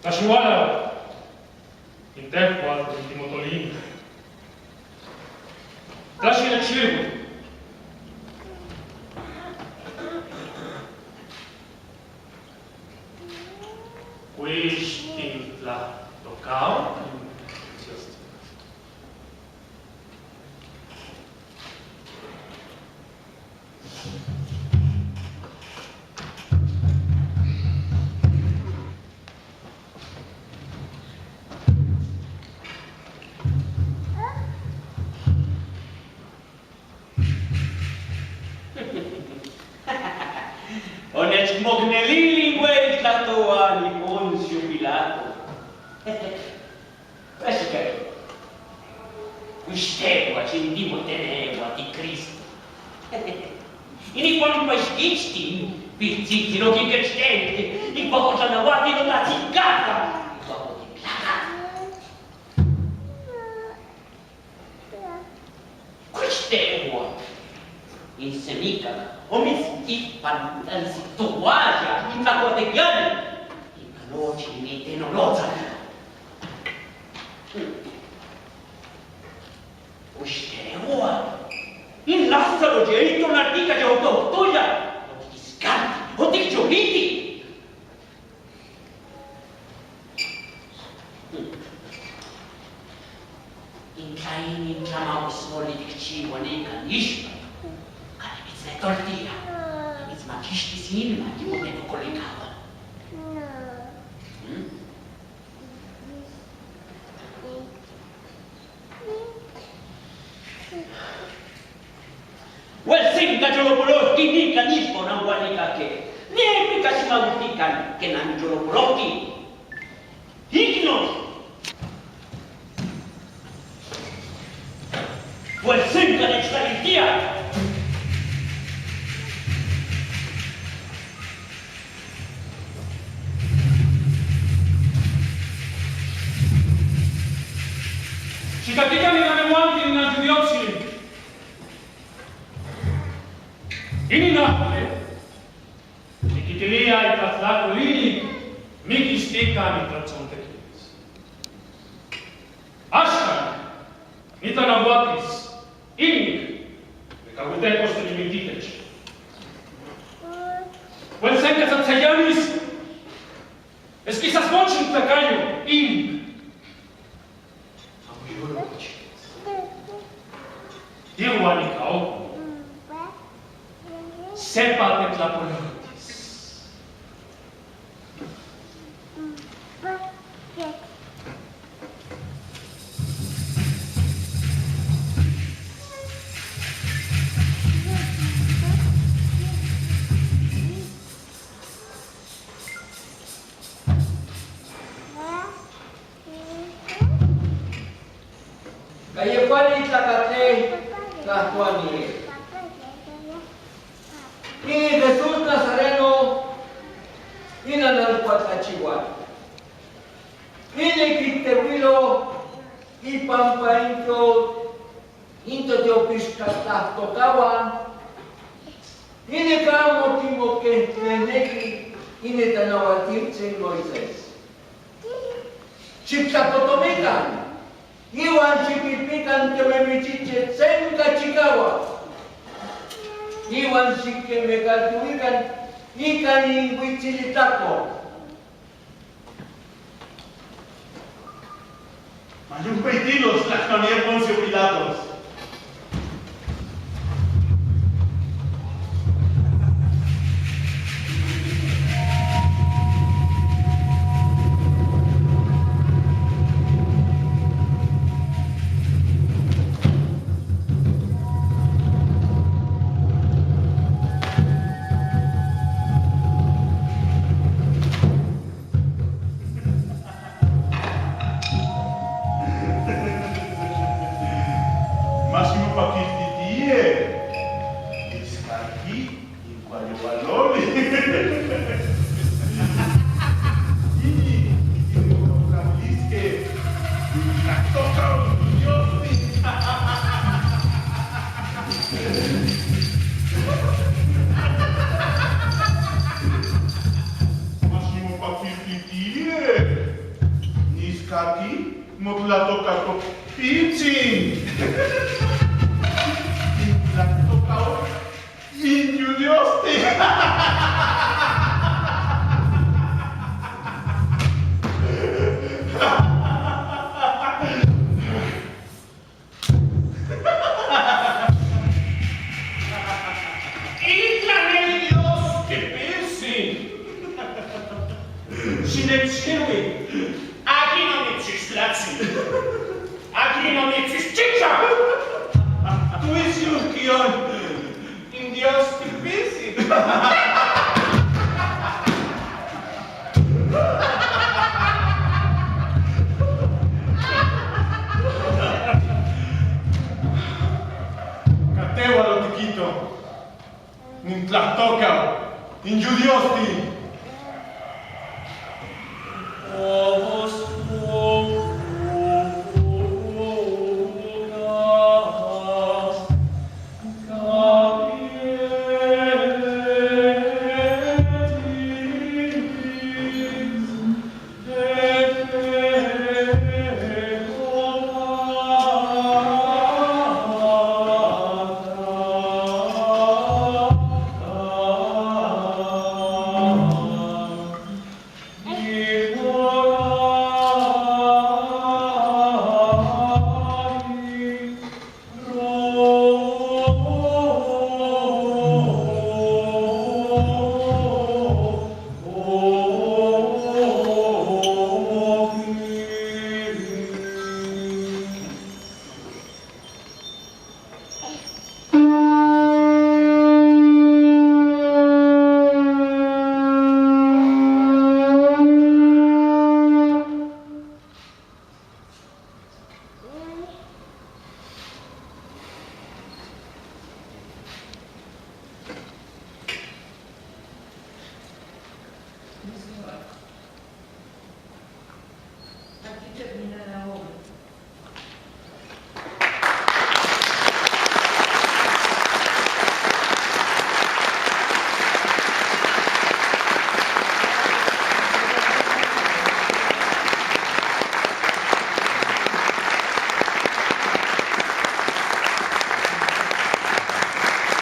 La sciuala in tempo altri di Motolino. Lasci nel cielo. Questi la toccavo. Onec mogneli lingue tua ni Ponzio Pilato. Perché? Quist'equa sentimo tenequa di Cristo. In quanto paschisti, pizziti, non chi crescente, in quanto cosa navati non la ziccata, in quanto di placata. Quist'equa, in semicana, o mi schifano, anzi, tovagia, in la quotidiana, in canoci, in tenoloza. Quist'equa, in Lazzaro gelito un'artica che ho toglia, o ti scanti, o ti gioliti. In Caini, in Giamao, soli di cibo, nei canisci, canibizne tortilla, canibizma cisci sin, ma ti potevo collegava. Well, senga giolopolotti, ni canisco, non guanica che, ne mica si magnifican, che non giolopolotti. Ignos! Well, senga l'extravizia! Ci capitani non avanti in Giudiozzi. In Napoli, e chi ti lia il traslato lì, mi chi sticca mi tracciante chies. Ascan, mi tanabuatis, innic, me cavute costo di mentiteci. Quel senca zazzaglianis, es quizás mochi un tacaño, innic. Dio guanica oco. Sepate clapolotis. Kaya quali tlacate tlacuani. Y Jesús Nazareno, inanalcuatlachihuan. Ine quitehuilo, y pampainto, into teopiscatlastocahuan. Ine camo timoque, neneki, ine tanahuatirche Moisés. Chipsatotomican. Iwan chipipican que me michiche senca chicawa. Iwan si que me caltuican ican inguichilitaco. Mayun peitinos, las cambié Poncio Pilatos. non la toccato piccin. La toccao ingiudiosti. Aquí no me cislazzi. Aquí no me cischicha. Tu esi un chion. In Dios ti pesi. Cateo lo tiquito. Nin tlahtocao. Injudiosti. Aquí termina la obra.